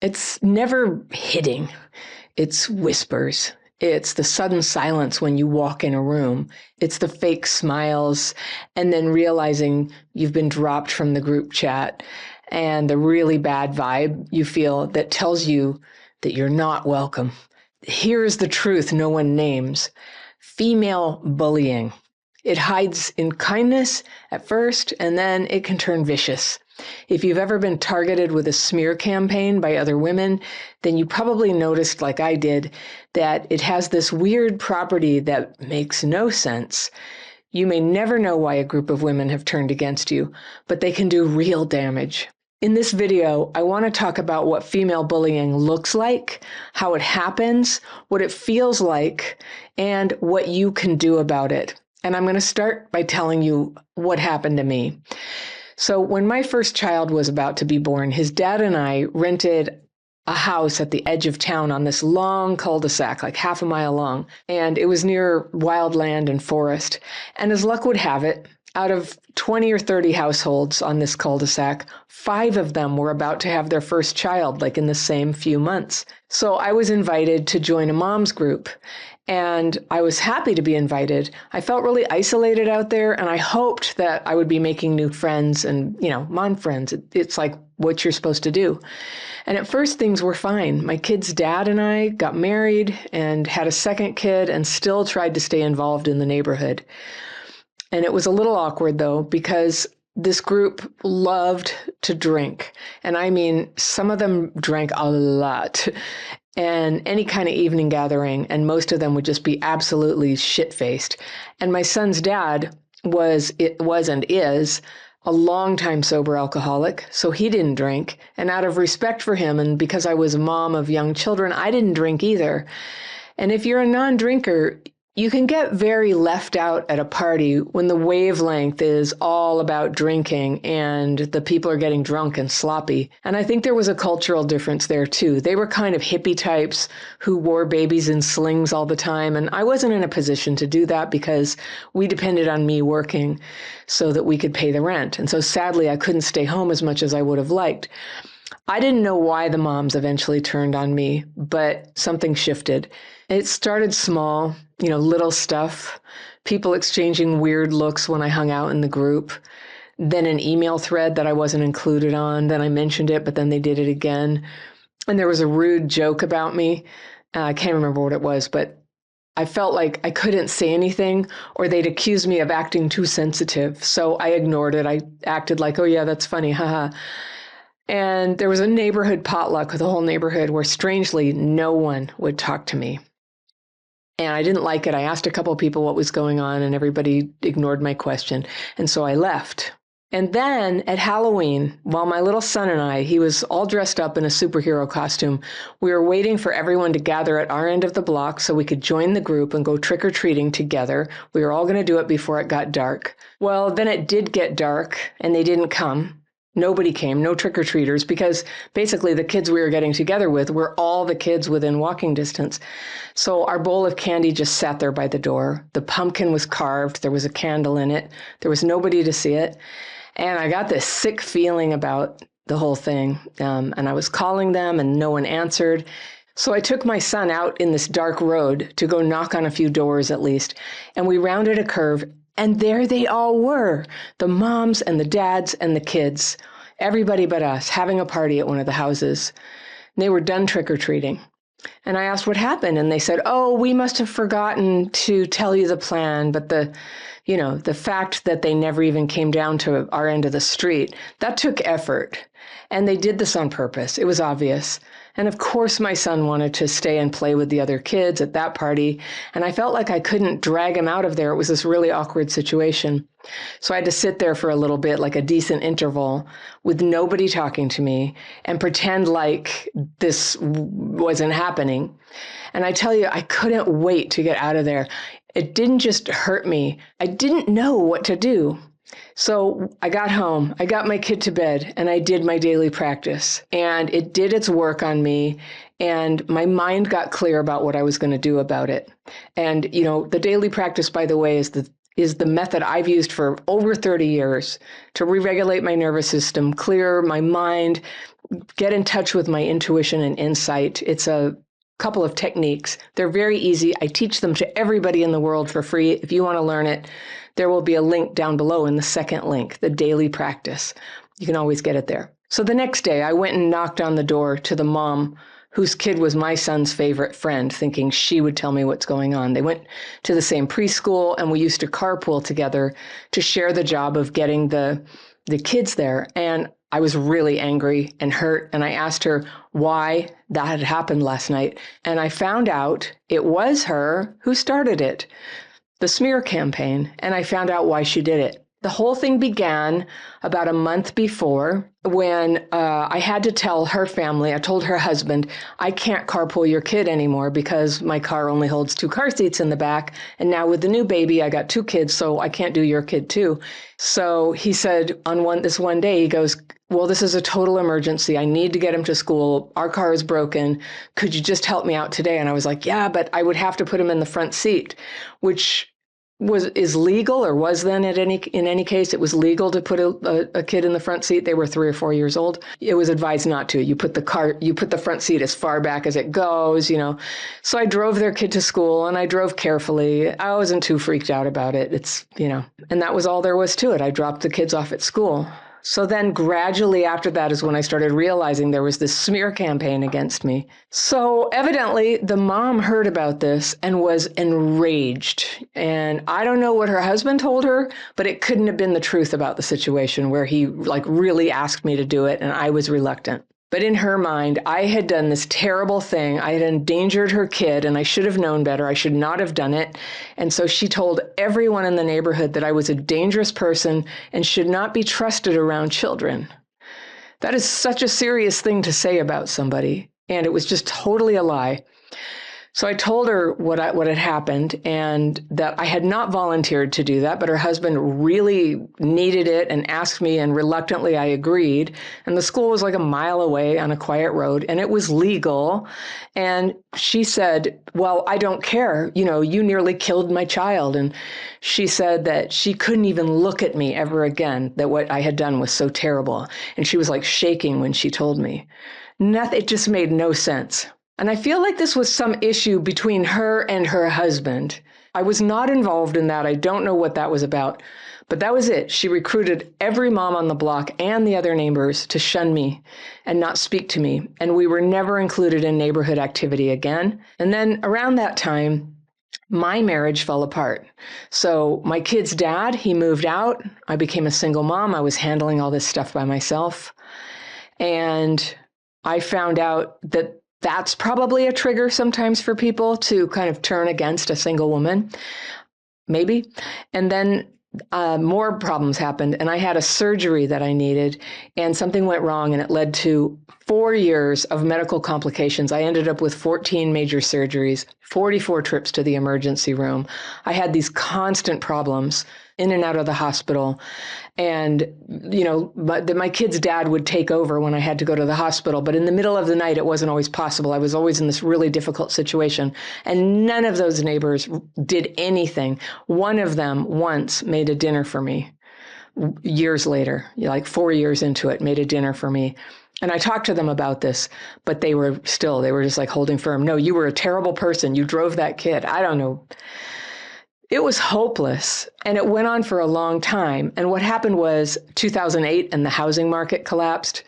It's never hitting. It's whispers. It's the sudden silence when you walk in a room. It's the fake smiles and then realizing you've been dropped from the group chat and the really bad vibe you feel that tells you that you're not welcome. Here's the truth no one names. Female bullying. It hides in kindness at first, and then it can turn vicious. If you've ever been targeted with a smear campaign by other women, then you probably noticed, like I did, that it has this weird property that makes no sense. You may never know why a group of women have turned against you, but they can do real damage. In this video, I want to talk about what female bullying looks like, how it happens, what it feels like, and what you can do about it. And I'm going to start by telling you what happened to me. So when my first child was about to be born, his dad and I rented a house at the edge of town on this long cul-de-sac, like half a mile long. And it was near wild land and forest. And as luck would have it, out of 20 or 30 households on this cul-de-sac, 5 of them were about to have their first child, like in the same few months. So I was invited to join a mom's group. And I was happy to be invited. I felt really isolated out there, and I hoped that I would be making new friends and, mom friends. It's like what you're supposed to do. And at first, things were fine. My kid's dad and I got married and had a second kid and still tried to stay involved in the neighborhood. And it was a little awkward, though, because this group loved to drink. And I mean, some of them drank a lot. And any kind of evening gathering, and most of them would just be absolutely shit-faced. And my son's dad was and is a longtime sober alcoholic, so he didn't drink. And out of respect for him, and because I was a mom of young children, I didn't drink either. And if you're a non-drinker, you can get very left out at a party when the wavelength is all about drinking and the people are getting drunk and sloppy. And I think there was a cultural difference there too. They were kind of hippie types who wore babies in slings all the time. And I wasn't in a position to do that because we depended on me working so that we could pay the rent. And so sadly, I couldn't stay home as much as I would have liked. I didn't know why the moms eventually turned on me, but something shifted. It started small, little stuff, people exchanging weird looks when I hung out in the group, then an email thread that I wasn't included on, then I mentioned it, but then they did it again. And there was a rude joke about me. I can't remember what it was, but I felt like I couldn't say anything or they'd accuse me of acting too sensitive. So I ignored it. I acted like, oh yeah, that's funny, haha. And there was a neighborhood potluck with the whole neighborhood where strangely no one would talk to me. And I didn't like it. I asked a couple of people what was going on and everybody ignored my question. And so I left. And then at Halloween, while my little son and I, he was all dressed up in a superhero costume, we were waiting for everyone to gather at our end of the block so we could join the group and go trick-or-treating together. We were all going to do it before it got dark. Well, then it did get dark and they didn't come. Nobody came, no trick-or-treaters, because basically the kids we were getting together with were all the kids within walking distance. So our bowl of candy just sat there by the door. The pumpkin was carved. There was a candle in it. There was nobody to see it. And I got this sick feeling about the whole thing. And I was calling them and no one answered. So I took my son out in this dark road to go knock on a few doors at least. And we rounded a curve. And there they all were, the moms and the dads and the kids, everybody but us, having a party at one of the houses. And they were done trick-or-treating. And I asked what happened, and they said, oh, we must have forgotten to tell you the plan, but the fact that they never even came down to our end of the street, that took effort. And they did this on purpose. It was obvious. And of course, my son wanted to stay and play with the other kids at that party. And I felt like I couldn't drag him out of there. It was this really awkward situation. So I had to sit there for a little bit, like a decent interval, with nobody talking to me and pretend like this wasn't happening. And I tell you, I couldn't wait to get out of there. It didn't just hurt me. I didn't know what to do. So I got home, I got my kid to bed, and I did my daily practice. And it did its work on me. And my mind got clear about what I was going to do about it. And, the daily practice, by the way, is is the method I've used for over 30 years to re-regulate my nervous system, clear my mind, get in touch with my intuition and insight. It's a couple of techniques. They're very easy. I teach them to everybody in the world for free. If you want to learn it, there will be a link down below in the second link, the daily practice. You can always get it there. So the next day, I went and knocked on the door to the mom whose kid was my son's favorite friend, thinking she would tell me what's going on. They went to the same preschool, and we used to carpool together to share the job of getting the kids there. And I was really angry and hurt, and I asked her why that had happened last night. And I found out it was her who started it, the smear campaign, and I found out why she did it. The whole thing began about a month before when I had to tell her family, I told her husband, I can't carpool your kid anymore because my car only holds 2 car seats in the back. And now with the new baby, I got 2 kids, so I can't do your kid too. So he said on this one day, he goes, well, this is a total emergency. I need to get him to school. Our car is broken. Could you just help me out today? And I was like, yeah, but I would have to put him in the front seat, which is legal, or was then in any case. It was legal to put a kid in the front seat. They were 3 or 4 years old. It was advised not to. You put the front seat as far back as it goes, So I drove their kid to school, and I drove carefully. I wasn't too freaked out about it. And that was all there was to it. I dropped the kids off at school. So then gradually after that is when I started realizing there was this smear campaign against me. So evidently the mom heard about this and was enraged. And I don't know what her husband told her, but it couldn't have been the truth about the situation where he really asked me to do it and I was reluctant. But in her mind, I had done this terrible thing. I had endangered her kid, and I should have known better. I should not have done it. And so she told everyone in the neighborhood that I was a dangerous person and should not be trusted around children. That is such a serious thing to say about somebody. And it was just totally a lie. So I told her what had happened and that I had not volunteered to do that, but her husband really needed it and asked me, and reluctantly I agreed. And the school was like a mile away on a quiet road, and it was legal. And she said, well, I don't care. You nearly killed my child. And she said that she couldn't even look at me ever again, that what I had done was so terrible. And she was like shaking when she told me. It just made no sense. And I feel like this was some issue between her and her husband. I was not involved in that. I don't know what that was about, but that was it. She recruited every mom on the block and the other neighbors to shun me and not speak to me. And we were never included in neighborhood activity again. And then around that time, my marriage fell apart. So my kid's dad, he moved out. I became a single mom. I was handling all this stuff by myself. And I found out that that's probably a trigger sometimes for people to kind of turn against a single woman, maybe. And then more problems happened, and I had a surgery that I needed, and something went wrong, and it led to 4 years of medical complications. I ended up with 14 major surgeries, 44 trips to the emergency room. I had these constant problems in and out of the hospital. And, my kid's dad would take over when I had to go to the hospital. But in the middle of the night, it wasn't always possible. I was always in this really difficult situation. And none of those neighbors did anything. One of them once made a dinner for me years later, 4 years into it, made a dinner for me. And I talked to them about this, but they were just like holding firm. No, you were a terrible person. You drove that kid. I don't know. It was hopeless, and it went on for a long time. And what happened was 2008, and the housing market collapsed,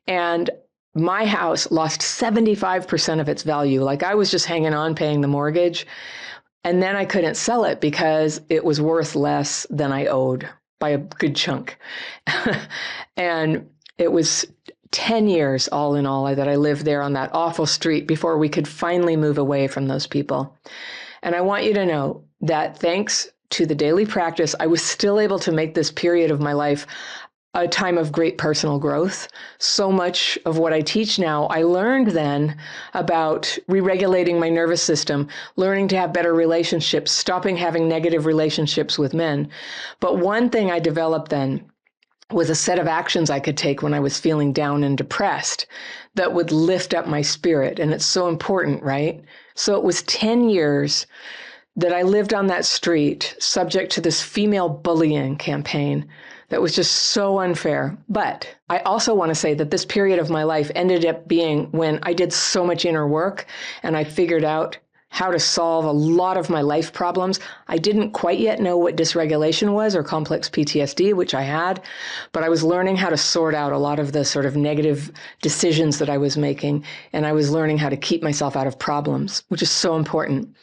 and my house lost 75% of its value. I was just hanging on paying the mortgage, and then I couldn't sell it because it was worth less than I owed by a good chunk. And it was 10 years all in all that I lived there on that awful street before we could finally move away from those people. And I want you to know that thanks to the daily practice, I was still able to make this period of my life a time of great personal growth. So much of what I teach now, I learned then about re-regulating my nervous system, learning to have better relationships, stopping having negative relationships with men. But one thing I developed then was a set of actions I could take when I was feeling down and depressed that would lift up my spirit. And it's so important, right? So it was 10 years that I lived on that street subject to this female bullying campaign that was just so unfair. But I also want to say that this period of my life ended up being when I did so much inner work and I figured out how to solve a lot of my life problems. I didn't quite yet know what dysregulation was or complex PTSD, which I had, but I was learning how to sort out a lot of the sort of negative decisions that I was making. And I was learning how to keep myself out of problems, which is so important.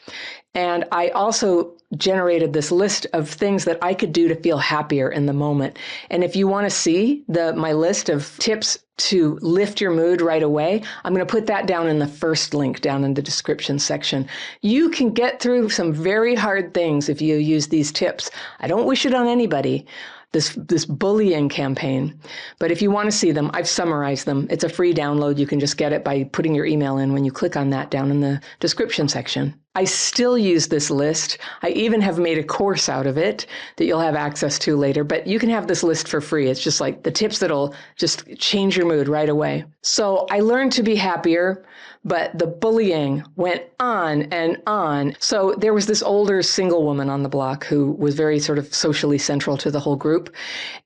And I also generated this list of things that I could do to feel happier in the moment. And if you want to see my list of tips to lift your mood right away, I'm going to put that down in the first link down in the description section. You can get through some very hard things if you use these tips. I don't wish it on anybody, this bullying campaign. But if you want to see them, I've summarized them. It's a free download. You can just get it by putting your email in when you click on that down in the description section. I still use this list. I even have made a course out of it that you'll have access to later, but you can have this list for free. It's just like the tips that'll just change your mood right away. So I learned to be happier, but the bullying went on and on. So there was this older single woman on the block who was very sort of socially central to the whole group.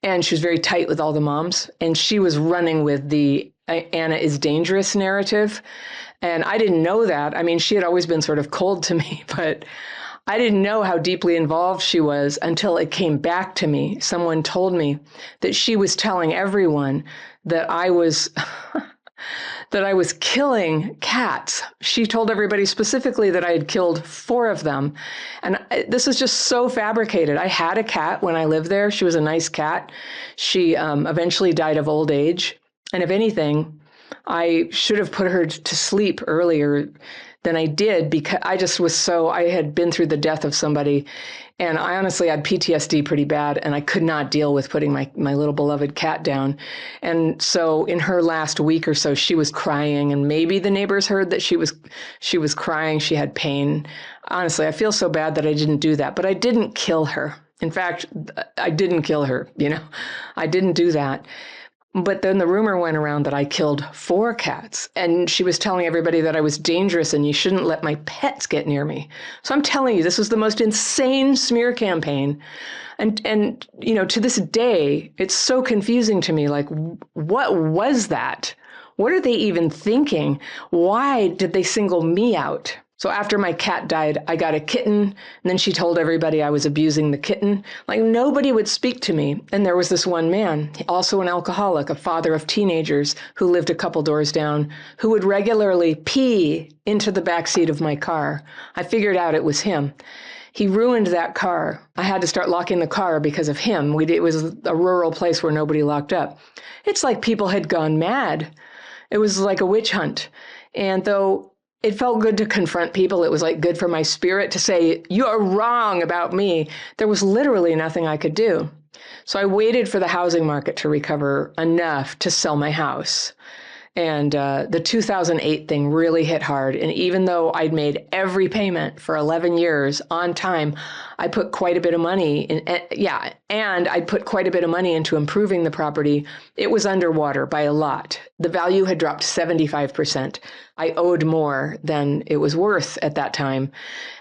And she was very tight with all the moms. And she was running with the Anna is dangerous narrative. And I didn't know that. I mean, she had always been sort of cold to me, but I didn't know how deeply involved she was until it came back to me. Someone told me that she was telling everyone that I was that I was killing cats. She told everybody specifically that I had killed 4 of them. And this is just so fabricated. I had a cat when I lived there. She was a nice cat. She eventually died of old age. And if anything, I should have put her to sleep earlier than I did because I had been through the death of somebody, and I honestly had PTSD pretty bad, and I could not deal with putting my little beloved cat down. And so in her last week or so, she was crying, and maybe the neighbors heard that she was crying. She had pain. Honestly, I feel so bad that I didn't do that, but I didn't kill her. In fact, I didn't kill her, I didn't do that. But then the rumor went around that I killed 4 cats, and she was telling everybody that I was dangerous and you shouldn't let my pets get near me. So I'm telling you, this was the most insane smear campaign. And to this day, it's so confusing to me. Like, what was that? What are they even thinking? Why did they single me out? So after my cat died, I got a kitten, and then she told everybody I was abusing the kitten. Like, nobody would speak to me. And there was this one man, also an alcoholic, a father of teenagers who lived a couple doors down, who would regularly pee into the backseat of my car. I figured out it was him. He ruined that car. I had to start locking the car because of him. It was a rural place where nobody locked up. It's like people had gone mad. It was like a witch hunt. And though it felt good to confront people, it was like good for my spirit to say, you're wrong about me. There was literally nothing I could do. So I waited for the housing market to recover enough to sell my house. And the 2008 thing really hit hard. And even though I'd made every payment for 11 years on time, I put quite a bit of money in. And I'd put quite a bit of money into improving the property. It was underwater by a lot. The value had dropped 75%. I owed more than it was worth at that time.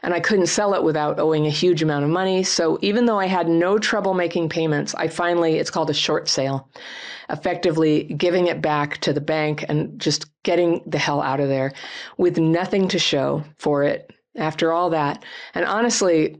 And I couldn't sell it without owing a huge amount of money. So even though I had no trouble making payments, it's called a short sale, effectively giving it back to the bank and just getting the hell out of there with nothing to show for it after all that. And honestly,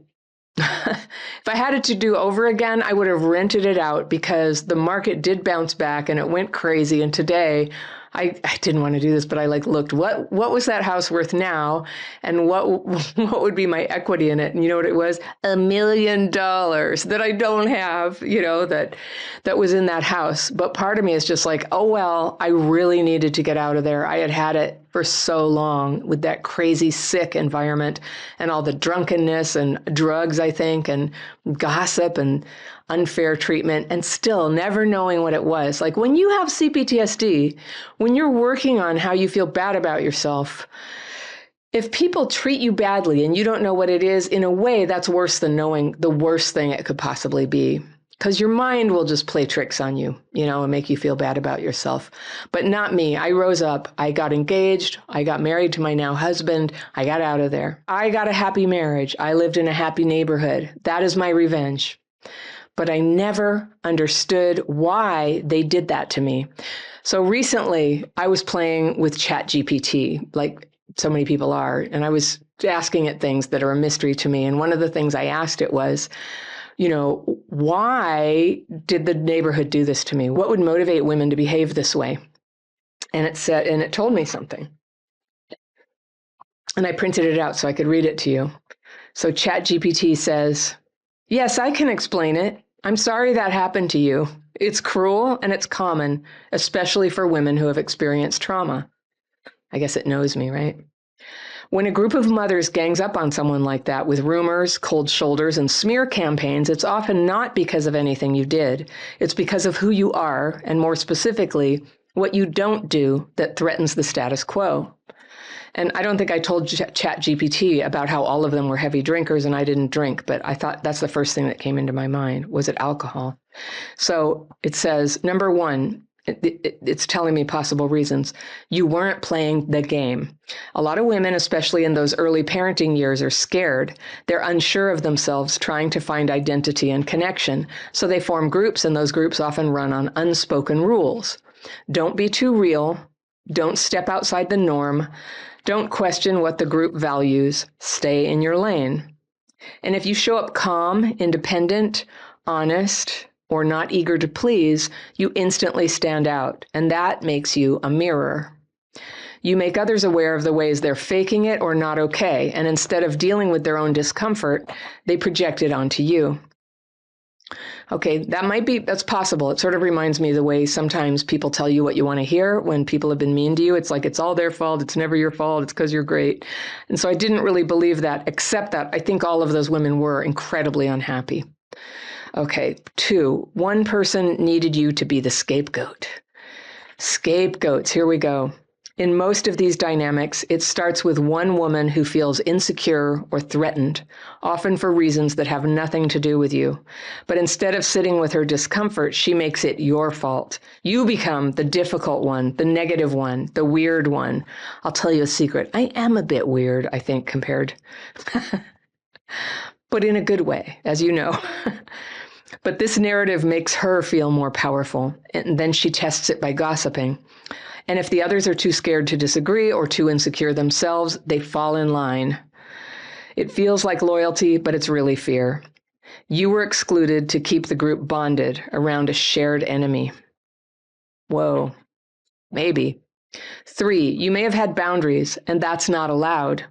if I had it to do over again, I would have rented it out because the market did bounce back and it went crazy. And today, I didn't want to do this, but I looked, what was that house worth now? And what would be my equity in it? And you know what it was? $1 million that I don't have, that was in that house. But part of me is just like, oh, well, I really needed to get out of there. I had it for so long with that crazy, sick environment and all the drunkenness and drugs, I think, and gossip and unfair treatment, and still never knowing what it was. Like when you have CPTSD, when you're working on how you feel bad about yourself, if people treat you badly and you don't know what it is, in a way, that's worse than knowing the worst thing it could possibly be. because your mind will just play tricks on you, and make you feel bad about yourself. But not me. I rose up. I got engaged. I got married to my now husband. I got out of there. I got a happy marriage. I lived in a happy neighborhood. That is my revenge. But I never understood why they did that to me. So recently, I was playing with ChatGPT, like so many people are, and I was asking it things that are a mystery to me. And one of the things I asked it was, why did the neighborhood do this to me? What would motivate women to behave this way? And it told me something. And I printed it out so I could read it to you. So ChatGPT says, yes, I can explain it. I'm sorry that happened to you. It's cruel and it's common, especially for women who have experienced trauma. I guess it knows me, right? When a group of mothers gangs up on someone like that with rumors, cold shoulders, and smear campaigns, it's often not because of anything you did. It's because of who you are, and more specifically, what you don't do that threatens the status quo. And I don't think I told ChatGPT about how all of them were heavy drinkers and I didn't drink, but I thought that's the first thing that came into my mind. Was it alcohol? So it says, number one, it's telling me possible reasons. You weren't playing the game. A lot of women, especially in those early parenting years, are scared. They're unsure of themselves, trying to find identity and connection. So they form groups, and those groups often run on unspoken rules. Don't be too real. Don't step outside the norm. Don't question what the group values. Stay in your lane. And if you show up calm, independent, honest, or not eager to please, you instantly stand out, and that makes you a mirror. You make others aware of the ways they're faking it or not okay, and instead of dealing with their own discomfort, they project it onto you. Okay, that's possible. It sort of reminds me of the way sometimes people tell you what you want to hear when people have been mean to you. It's like, it's all their fault. It's never your fault. It's because you're great. And so I didn't really believe that, except that I think all of those women were incredibly unhappy. Okay, 2, one person needed you to be the scapegoat. Scapegoats, here we go. In most of these dynamics, it starts with one woman who feels insecure or threatened, often for reasons that have nothing to do with you. But instead of sitting with her discomfort, she makes it your fault. You become the difficult one, the negative one, the weird one. I'll tell you a secret. I am a bit weird, I think, compared, but in a good way, as you know. But this narrative makes her feel more powerful, and then she tests it by gossiping. And if the others are too scared to disagree or too insecure themselves, they fall in line. It feels like loyalty, but it's really fear. You were excluded to keep the group bonded around a shared enemy. Whoa, maybe. 3, you may have had boundaries, and that's not allowed.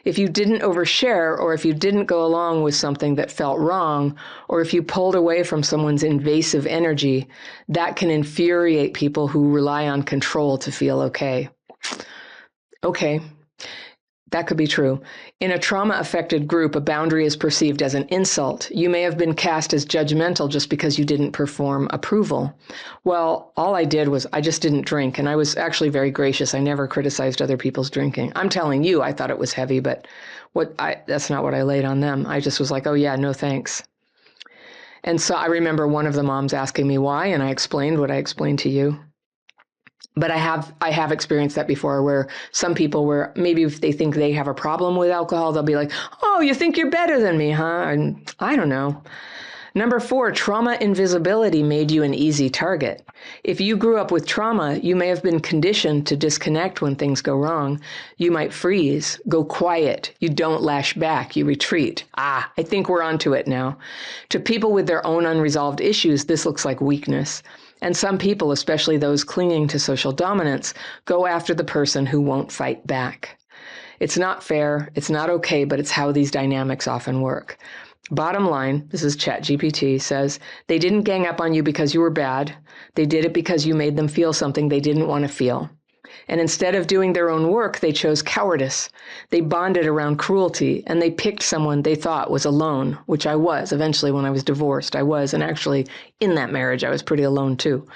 If you didn't overshare, or if you didn't go along with something that felt wrong, or if you pulled away from someone's invasive energy, that can infuriate people who rely on control to feel okay. Okay, that could be true. In a trauma-affected group, a boundary is perceived as an insult. You may have been cast as judgmental just because you didn't perform approval. Well, all I did was I just didn't drink, and I was actually very gracious. I never criticized other people's drinking. I'm telling you, I thought it was heavy, but that's not what I laid on them. I just was like, oh yeah, no thanks. And so I remember one of the moms asking me why, and I explained what I explained to you. But I have experienced that before, where some people were, maybe if they think they have a problem with alcohol, they'll be like, oh, you think you're better than me, huh? And I don't know. Number 4, trauma invisibility made you an easy target. If you grew up with trauma, you may have been conditioned to disconnect when things go wrong. You might freeze, go quiet. You don't lash back, you retreat. I think we're onto it now. To people with their own unresolved issues, this looks like weakness. And some people, especially those clinging to social dominance, go after the person who won't fight back. It's not fair, it's not okay, but it's how these dynamics often work. Bottom line, this is ChatGPT, says, they didn't gang up on you because you were bad. They did it because you made them feel something they didn't want to feel. And instead of doing their own work, they chose cowardice. They bonded around cruelty, and they picked someone they thought was alone, which I was. Eventually, when I was divorced, I was. And actually, in that marriage, I was pretty alone, too.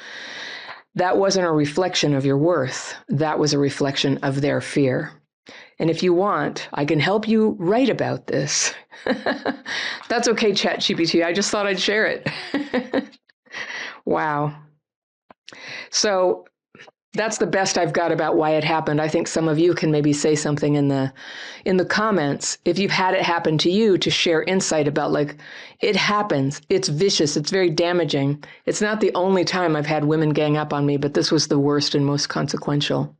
That wasn't a reflection of your worth. That was a reflection of their fear. And if you want, I can help you write about this. That's okay, ChatGPT. I just thought I'd share it. Wow. So that's the best I've got about why it happened. I think some of you can maybe say something in the comments if you've had it happen to you, to share insight about, like, it happens. It's vicious. It's very damaging. It's not the only time I've had women gang up on me, but this was the worst and most consequential.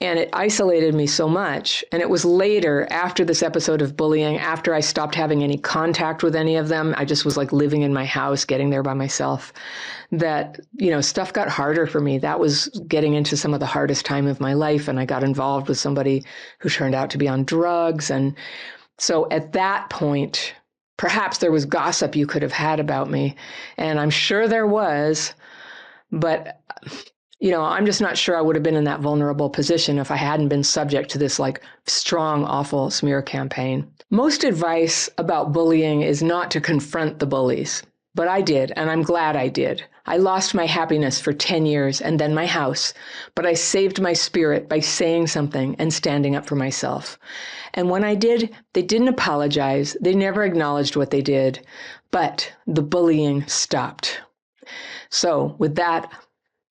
And it isolated me so much. And it was later, after this episode of bullying, after I stopped having any contact with any of them, I just was like living in my house, getting there by myself, that, stuff got harder for me. That was getting into some of the hardest time of my life. And I got involved with somebody who turned out to be on drugs. And so at that point, perhaps there was gossip you could have had about me. And I'm sure there was, but I'm just not sure I would have been in that vulnerable position if I hadn't been subject to this strong, awful smear campaign. Most advice about bullying is not to confront the bullies, but I did, and I'm glad I did. I lost my happiness for 10 years and then my house, but I saved my spirit by saying something and standing up for myself. And when I did, they didn't apologize. They never acknowledged what they did, but the bullying stopped. So with that,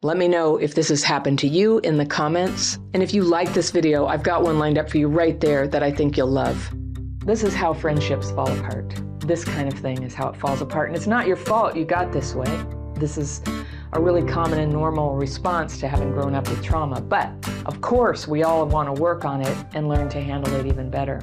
let me know if this has happened to you in the comments. And if you like this video, I've got one lined up for you right there that I think you'll love. This is how friendships fall apart. This kind of thing is how it falls apart. And it's not your fault you got this way. This is a really common and normal response to having grown up with trauma. But of course, we all want to work on it and learn to handle it even better.